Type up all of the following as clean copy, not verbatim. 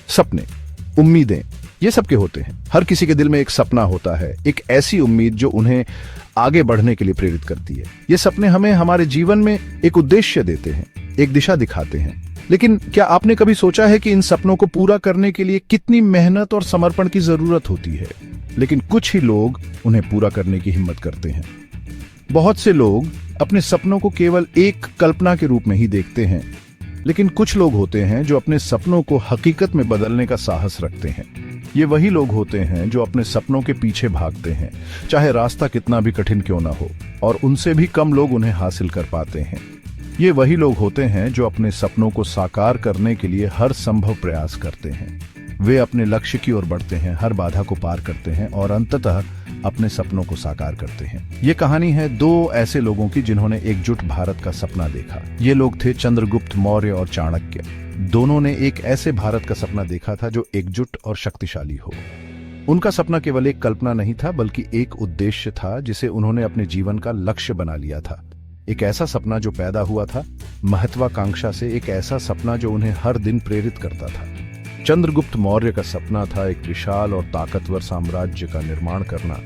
सपने, उम्मीदें, ये सबके होते हैं। हर किसी के दिल में एक सपना होता है, एक ऐसी उम्मीद जो उन्हें आगे बढ़ने के लिए प्रेरित करती है। ये सपने हमें हमारे जीवन में एक उद्देश्य देते हैं, एक दिशा दिखाते हैं। लेकिन क्या आपने कभी सोचा है कि इन सपनों को पूरा करने के लिए कितनी मेहनत और समर्पण की जरूरत होती है? लेकिन कुछ ही लोग उन्हें पूरा करने की हिम्मत करते हैं। बहुत से लोग अपने सपनों को केवल एक कल्पना के रूप में ही देखते हैं, लेकिन कुछ लोग होते हैं जो अपने सपनों को हकीकत में बदलने का साहस रखते हैं। ये वही लोग होते हैं जो अपने सपनों के पीछे भागते हैं, चाहे रास्ता कितना भी कठिन क्यों ना हो, और उनसे भी कम लोग उन्हें हासिल कर पाते हैं। ये वही लोग होते हैं जो अपने सपनों को साकार करने के लिए हर संभव प्रयास करते हैं। वे अपने लक्ष्य की ओर बढ़ते हैं, हर बाधा को पार करते हैं और अंततः अपने सपनों को साकार करते हैं। ये कहानी है दो ऐसे लोगों की जिन्होंने एकजुट भारत का सपना देखा। ये लोग थे चंद्रगुप्त मौर्य और चाणक्य। दोनों ने एक ऐसे भारत का सपना देखा था जो एकजुट और शक्तिशाली हो। उनका सपना केवल एक कल्पना नहीं था, बल्कि एक उद्देश्य था जिसे उन्होंने अपने जीवन का लक्ष्य बना लिया था। एक ऐसा सपना जो पैदा हुआ था महत्वाकांक्षा से, एक ऐसा सपना जो उन्हें हर दिन प्रेरित करता था। चंद्रगुप्त मौर्य का सपना था एक विशाल और ताकतवर साम्राज्य का निर्माण करना,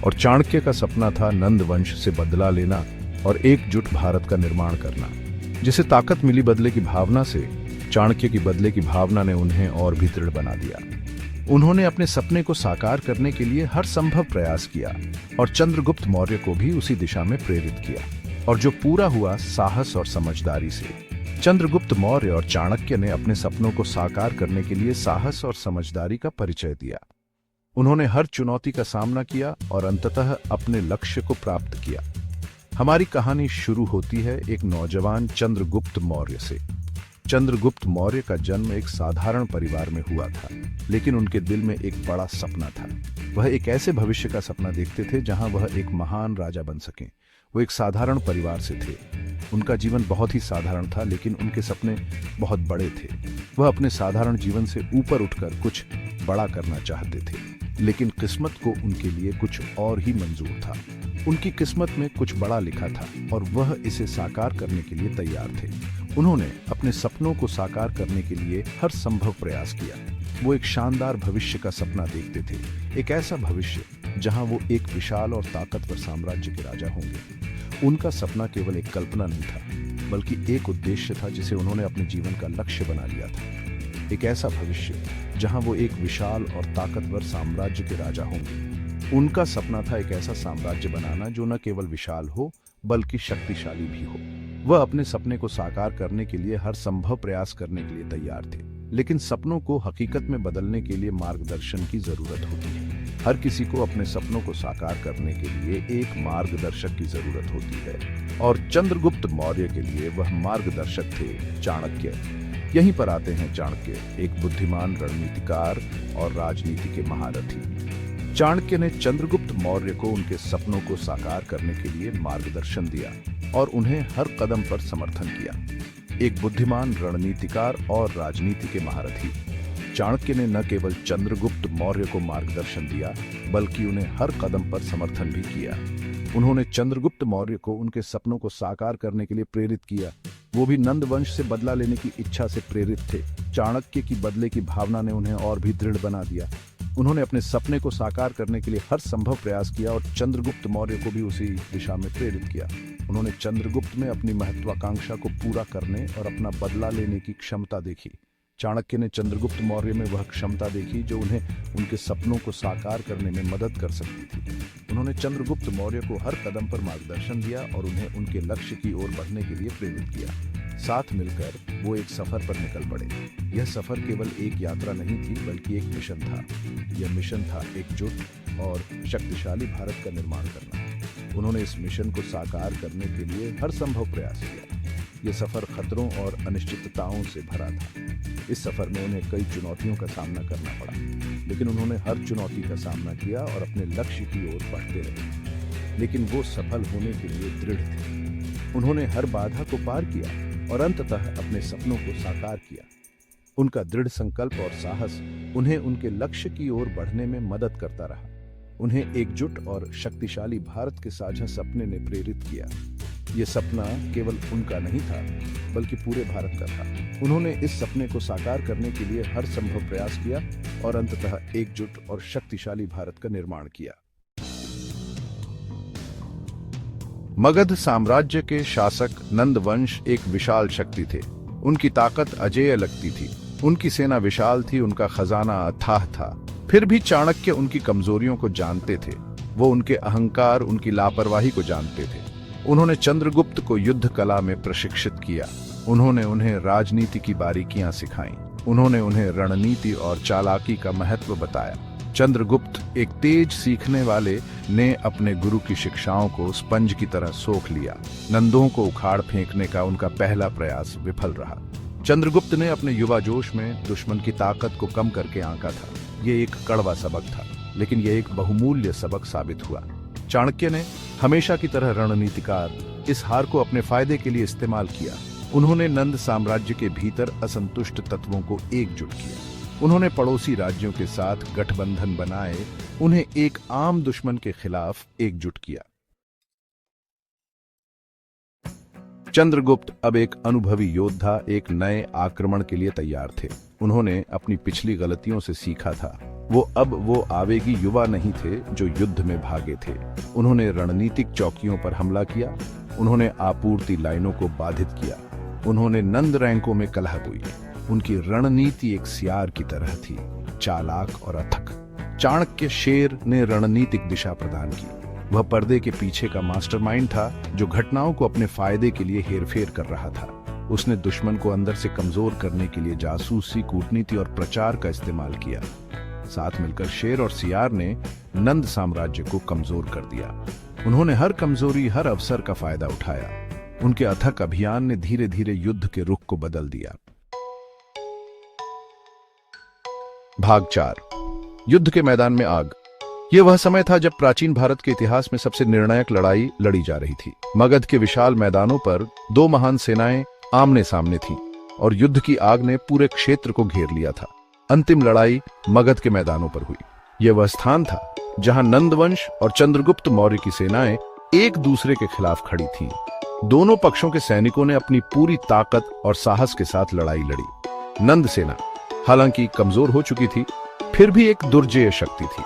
और चाणक्य का सपना था नंद वंश से बदला लेना और एकजुट भारत का निर्माण करना। जिसे ताकत मिली बदले की भावना से, चाणक्य की बदले की भावना ने उन्हें और भी दृढ़ बना दिया। उन्होंने अपने सपने को साकार करने के लिए हर संभव प्रयास किया और चंद्रगुप्त मौर्य को भी उसी दिशा में प्रेरित किया, और जो पूरा हुआ साहस और समझदारी से। चंद्रगुप्त मौर्य और चाणक्य ने अपने सपनों को साकार करने के लिए साहस और समझदारी का परिचय दिया। उन्होंने हर चुनौती का सामना किया और अंततः अपने लक्ष्य को प्राप्त किया। हमारी कहानी शुरू होती है एक नौजवान चंद्रगुप्त मौर्य से। चंद्रगुप्त मौर्य का जन्म एक साधारण परिवार में हुआ था, लेकिन उनके दिल में एक बड़ा सपना था। वह एक ऐसे भविष्य का सपना देखते थे जहां वह एक महान राजा बन सकें। वो एक साधारण परिवार से थे। उनका जीवन बहुत ही साधारण था, लेकिन उनके सपने बहुत बड़े थे। वह अपने साधारण जीवन से ऊपर उठकर कुछ बड़ा करना चाहते थे, लेकिन किस्मत को उनके लिए कुछ और ही मंजूर था। उनकी किस्मत में कुछ बड़ा लिखा था और वह इसे साकार करने के लिए तैयार थे। उन्होंने अपने सपनों को साकार करने के लिए हर संभव प्रयास किया। वो एक शानदार भविष्य का सपना देखते थे, एक ऐसा भविष्य जहां वो एक विशाल और ताकतवर साम्राज्य के राजा होंगे। उनका सपना केवल एक कल्पना नहीं था, बल्कि एक उद्देश्य था जिसे उन्होंने अपने जीवन का लक्ष्य बना लिया था। एक ऐसा भविष्य जहां वो एक विशाल और ताकतवर साम्राज्य के राजा होंगे। उनका सपना था एक ऐसा साम्राज्य बनाना जो न केवल विशाल हो, बल्कि शक्तिशाली भी हो। वह अपने सपने को साकार करने के लिए हर संभव प्रयास करने के लिए तैयार थे, लेकिन सपनों को हकीकत में बदलने के लिए मार्गदर्शन की जरूरत होती है। हर किसी को अपने सपनों को साकार करने के लिए एक मार्गदर्शक की जरूरत होती है, और चंद्रगुप्त मौर्य के लिए वह मार्गदर्शक थे चाणक्य। यहीं पर आते हैं चाणक्य, एक बुद्धिमान रणनीतिकार और राजनीति के महारथी। चाणक्य ने चंद्रगुप्त मौर्य को उनके सपनों को साकार करने के लिए मार्गदर्शन दिया और उन्हें हर कदम पर समर्थन किया। एक बुद्धिमान रणनीतिकार और राजनीति के महारथी चाणक्य ने न केवल चंद्रगुप्त मौर्य को मार्गदर्शन दिया, बल्कि उन्हें हर कदम पर समर्थन भी किया। उन्होंने चंद्रगुप्त मौर्य को उनके सपनों को साकार करने के लिए प्रेरित किया। वो भी नंद वंश से बदला लेने की इच्छा से प्रेरित थे। चाणक्य की बदले की भावना ने उन्हें और भी दृढ़ बना दिया। उन्होंने अपने सपने को साकार करने के लिए हर संभव प्रयास किया और चंद्रगुप्त मौर्य को भी उसी दिशा में प्रेरित किया। उन्होंने चंद्रगुप्त में अपनी महत्वाकांक्षा को पूरा करने और अपना बदला लेने की क्षमता देखी। चाणक्य ने चंद्रगुप्त मौर्य में वह क्षमता देखी जो उन्हें उनके सपनों को साकार करने में मदद कर सकती थी। उन्होंने चंद्रगुप्त मौर्य को हर कदम पर मार्गदर्शन दिया और उन्हें उनके लक्ष्य की ओर बढ़ने के लिए प्रेरित किया। साथ मिलकर वो एक सफर पर निकल पड़े। यह सफर केवल एक यात्रा नहीं थी, बल्कि एक मिशन था। यह मिशन था एकजुट और शक्तिशाली भारत का निर्माण करना। उन्होंने इस मिशन को साकार करने के लिए हर संभव प्रयास किया। यह सफर खतरों और अनिश्चितताओं से भरा था। इस सफर में उन्हें कई चुनौतियों का सामना करना पड़ा, लेकिन उन्होंने हर चुनौती का सामना किया और अपने लक्ष्य की ओर बढ़ते रहे। लेकिन वो सफल होने के लिए दृढ़ थे। उन्होंने हर बाधा को पार किया और अंततः अपने सपनों को साकार किया। उनका दृढ़ संकल्प और साहस उन्हें उनके लक्ष्य की ओर बढ़ने में मदद करता रहा। उन्हें एकजुट और शक्तिशाली भारत के साझा सपने ने प्रेरित किया। ये सपना केवल उनका नहीं था, बल्कि पूरे भारत का था। उन्होंने इस सपने को साकार करने के लिए हर संभव प्रयास किया और अंततः एकजुट और शक्तिशाली भारत का निर्माण किया। मगध साम्राज्य के शासक नंद वंश एक विशाल शक्ति थे। उनकी ताकत अजेय लगती थी। उनकी सेना विशाल थी, उनका खजाना अथाह था। फिर भी चाणक्य उनकी कमजोरियों को जानते थे। वो उनके अहंकार, उनकी लापरवाही को जानते थे। उन्होंने चंद्रगुप्त को युद्ध कला में प्रशिक्षित किया। उन्होंने उन्हें राजनीति की बारीकियां सिखाईं। उन्होंने उन्हें रणनीति और चालाकी का महत्व बताया। चंद्रगुप्त, एक तेज सीखने वाले, ने अपने गुरु की शिक्षाओं को स्पंज की तरह सोख लिया। नंदों को उखाड़ फेंकने का उनका पहला प्रयास विफल रहा। चंद्रगुप्त ने अपने युवा जोश में दुश्मन की ताकत को कम करके आंका था। ये एक कड़वा सबक था, लेकिन यह एक बहुमूल्य सबक साबित हुआ। चाणक्य ने हमेशा की तरह रणनीतिकार इस हार को अपने फायदे के लिए इस्तेमाल किया। उन्होंने नंद साम्राज्य के भीतर असंतुष्ट तत्वों को एकजुट किया। उन्होंने पड़ोसी राज्यों के साथ गठबंधन बनाए, उन्हें एक आम दुश्मन के खिलाफ एकजुट किया। चंद्रगुप्त अब एक अनुभवी योद्धा, एक नए आक्रमण के लिए तैयार थे। उन्होंने अपनी पिछली गलतियों से सीखा था। वो आवेगी युवा नहीं थे जो युद्ध में भागे थे। उन्होंने रणनीतिक चौकियों पर हमला किया। उन्होंने आपूर्ति लाइनों को बाधित किया। उन्होंने नंद रैंकों में कलह बोई। उनकी रणनीति एक सियार की तरह थी, चालाक और अथक। चाणक्य, शेर, ने रणनीतिक दिशा प्रदान की। वह पर्दे के पीछे का मास्टरमाइंड था, जो घटनाओं को अपने फायदे के लिए हेरफेर कर रहा था। उसने दुश्मन को अंदर से कमजोर करने के लिए जासूसी, कूटनीति और प्रचार का इस्तेमाल किया। साथ मिलकर शेर और सियार ने नंद साम्राज्य को कमजोर कर दिया। उन्होंने हर कमजोरी, हर अवसर का फायदा उठाया। उनके अथक अभियान ने धीरे धीरे युद्ध के रुख को बदल दिया। भाग 4, युद्ध के मैदान में आग। यह वह समय था जब प्राचीन भारत के इतिहास में सबसे निर्णायक लड़ाई लड़ी जा रही थी। मगध के विशाल मैदानों पर दो महान सेनाएं आमने सामने थीं और युद्ध की आग ने पूरे क्षेत्र को घेर लिया था। अंतिम लड़ाई मगध के मैदानों पर हुई। यह वह स्थान था जहां नंदवंश और चंद्रगुप्त मौर्य की सेनाएं एक दूसरे के खिलाफ खड़ी थीं। दोनों पक्षों के सैनिकों ने अपनी पूरी ताकत और साहस के साथ लड़ाई लड़ी। नंद सेना हालांकि कमजोर हो चुकी थी, फिर भी एक दुर्जेय शक्ति थी।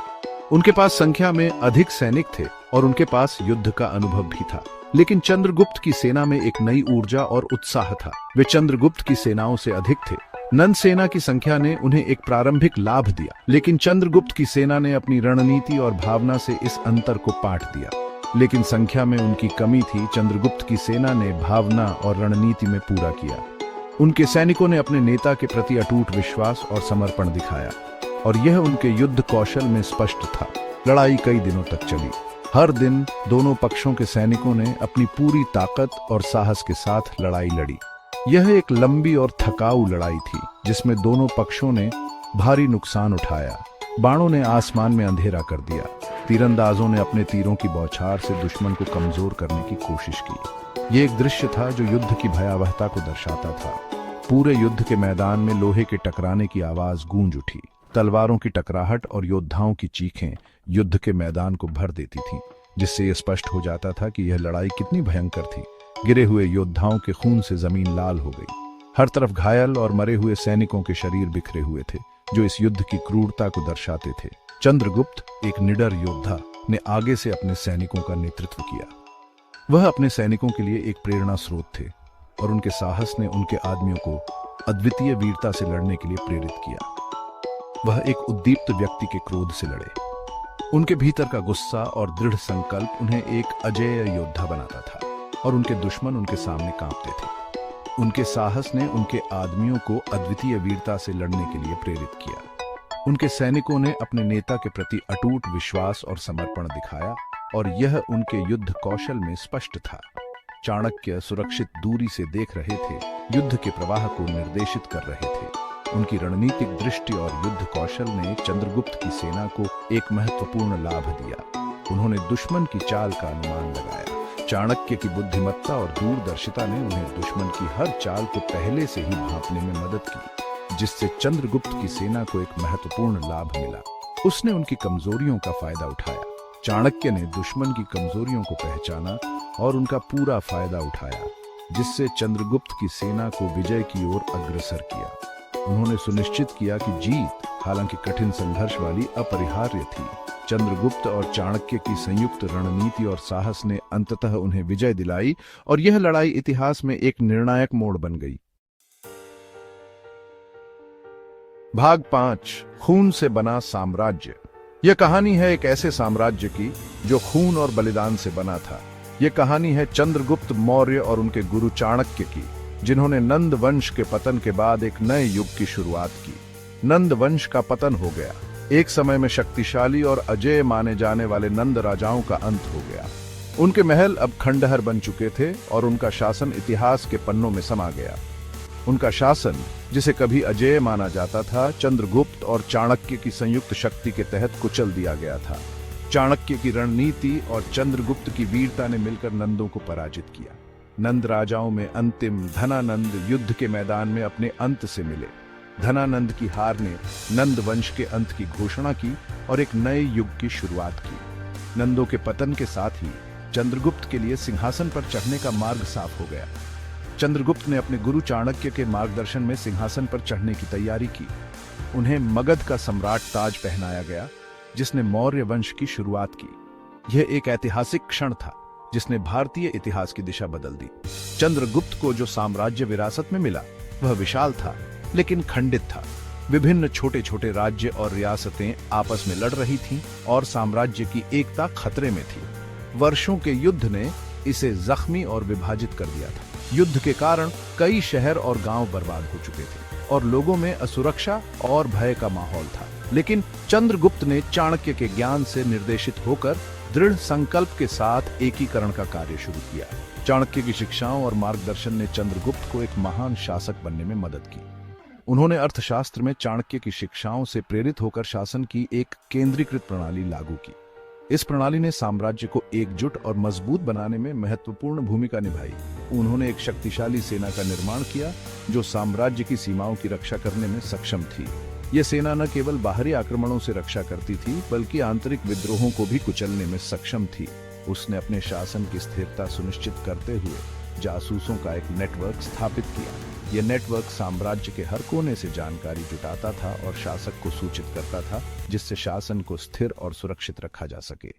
उनके पास संख्या में अधिक सैनिक थे और उनके पास युद्ध का अनुभव भी था। लेकिन चंद्रगुप्त की सेना में एक नई ऊर्जा और उत्साह था। वे चंद्रगुप्त की सेनाओं से अधिक थे। नंद सेना की संख्या ने उन्हें एक प्रारंभिक लाभ दिया, लेकिन चंद्रगुप्त की सेना ने अपनी रणनीति और भावना से इस अंतर को पाट दिया। लेकिन संख्या में उनकी कमी थी, चंद्रगुप्त की सेना ने भावना और रणनीति में पूरा किया। उनके सैनिकों ने अपने नेता के प्रति अटूट विश्वास और समर्पण दिखाया, और यह उनके युद्ध कौशल में स्पष्ट था। लड़ाई कई दिनों तक चली। हर दिन दोनों पक्षों के सैनिकों ने अपनी पूरी ताकत और साहस के साथ लड़ाई लड़ी। यह एक लंबी और थकाऊ लड़ाई थी, जिसमें दोनों पक्षों ने भारी नुकसान उठाया। बाणों ने आसमान में अंधेरा कर दिया। तीरंदाजों ने अपने तीरों की बौछार से दुश्मन को कमजोर करने की कोशिश की। यह एक दृश्य था जो युद्ध की भयावहता को दर्शाता था। पूरे युद्ध के मैदान में लोहे के टकराने की आवाज गूंज उठी। तलवारों की टकराहट और योद्धाओं की चीखें युद्ध के मैदान को भर देती थीं, जिससे यह स्पष्ट हो जाता था कि यह लड़ाई कितनी भयंकर थी। गिरे हुए योद्धाओं के खून से जमीन लाल हो गई। हर तरफ घायल और मरे हुए सैनिकों के शरीर बिखरे हुए थे, जो इस युद्ध की क्रूरता को दर्शाते थे। चंद्रगुप्त, एक निडर योद्धा, ने आगे से अपने सैनिकों का नेतृत्व किया। वह अपने सैनिकों के लिए एक प्रेरणा स्रोत थे, और उनके साहस ने उनके आदमियों को अद्वितीय वीरता से लड़ने के लिए प्रेरित किया। वह एक उद्दीप्त व्यक्ति के क्रोध से लड़े। उनके भीतर का गुस्सा और दृढ़ संकल्प उन्हें एक अजेय योद्धा बनाता था, और उनके दुश्मन उनके सामने कांपते थे। उनके साहस ने उनके आदमियों को अद्वितीय वीरता से लड़ने के लिए प्रेरित किया। उनके सैनिकों ने अपने नेता के प्रति अटूट विश्वास और समर्पण दिखाया, और यह उनके युद्ध कौशल में स्पष्ट था। चाणक्य सुरक्षित दूरी से देख रहे थे, युद्ध के प्रवाह को निर्देशित कर रहे थे। उनकी रणनीतिक दृष्टि और युद्ध कौशल ने चंद्रगुप्त की सेना को एक महत्वपूर्ण लाभ दिया। उन्होंने दुश्मन की चाल का अनुमान लगाया। चाणक्य की बुद्धिमत्ता और दूरदर्शिता ने उन्हें दुश्मन की हर चाल को पहले से ही भांपने में मदद की, जिससे चंद्रगुप्त की सेना को एक महत्वपूर्ण लाभ मिला। उसने उनकी कमजोरियों का फायदा उठाया चाणक्य ने दुश्मन की कमजोरियों को पहचाना और उनका पूरा फायदा उठाया, जिससे चंद्रगुप्त की सेना को विजय की ओर अग्रसर किया। उन्होंने सुनिश्चित किया कि जीत, हालांकि कठिन संघर्ष वाली, अपरिहार्य थी। चंद्रगुप्त और चाणक्य की संयुक्त रणनीति और साहस ने अंततः उन्हें विजय दिलाई और यह लड़ाई इतिहास में एक निर्णायक मोड़ बन गई। भाग 5, खून से बना साम्राज्य। यह कहानी है एक ऐसे साम्राज्य की जो खून और बलिदान से बना था। यह कहानी है चंद्रगुप्त मौर्य और उनके गुरु चाणक्य की, जिन्होंने नंद वंश के पतन के बाद एक नए युग की शुरुआत की। नंद वंश का पतन हो गया। एक समय में शक्तिशाली और अजेय माने जाने वाले नंद राजाओं का अंत हो गया। उनके महल अब खंडहर बन चुके थे और उनका शासन इतिहास के पन्नों में समा गया। उनका शासन, जिसे कभी अजेय माना जाता था, चंद्रगुप्त और चाणक्य की संयुक्त शक्ति के तहत कुचल दिया गया था। चाणक्य की रणनीति और चंद्रगुप्त की वीरता ने मिलकर नंदों को पराजित किया। नंद राजाओं में अंतिम धनानंद युद्ध के मैदान में अपने अंत से मिले। धनानंद की हार ने नंद वंश के अंत की घोषणा की और एक नए युग की शुरुआत की। नंदों के पतन के साथ ही चंद्रगुप्त के लिए सिंहासन पर चढ़ने का मार्ग साफ हो गया। चंद्रगुप्त ने अपने गुरु चाणक्य के मार्गदर्शन में सिंहासन पर चढ़ने की तैयारी की। उन्हें मगध का सम्राट ताज पहनाया गया, जिसने मौर्य वंश की शुरुआत की। यह एक ऐतिहासिक क्षण था जिसने भारतीय इतिहास की दिशा बदल दी। चंद्रगुप्त को जो साम्राज्य विरासत में मिला वह विशाल था, लेकिन खंडित था। विभिन्न छोटे छोटे राज्य और रियासतें आपस में लड़ रही थीं और साम्राज्य की एकता खतरे में थी। वर्षों के युद्ध ने इसे जख्मी और विभाजित कर दिया था। युद्ध के कारण कई शहर और गांव बर्बाद हो चुके थे और लोगों में असुरक्षा और भय का माहौल था। लेकिन चंद्रगुप्त ने चाणक्य के ज्ञान से निर्देशित होकर दृढ़ संकल्प के साथ एकीकरण का कार्य शुरू किया। चाणक्य की शिक्षाओं और मार्गदर्शन ने चंद्रगुप्त को एक महान शासक बनने में मदद की। उन्होंने अर्थशास्त्र में चाणक्य की शिक्षाओं से प्रेरित होकर शासन की एक केंद्रीकृत प्रणाली लागू की। इस प्रणाली ने साम्राज्य को एकजुट और मजबूत बनाने में महत्वपूर्ण भूमिका निभाई। उन्होंने एक शक्तिशाली सेना का निर्माण किया जो साम्राज्य की सीमाओं की रक्षा करने में सक्षम थी। यह सेना न केवल बाहरी आक्रमणों से रक्षा करती थी, बल्कि आंतरिक विद्रोहों को भी कुचलने में सक्षम थी। उसने अपने शासन की स्थिरता सुनिश्चित करते हुए जासूसों का एक नेटवर्क स्थापित किया। यह नेटवर्क साम्राज्य के हर कोने से जानकारी जुटाता था और शासक को सूचित करता था, जिससे शासन को स्थिर और सुरक्षित रखा जा सके।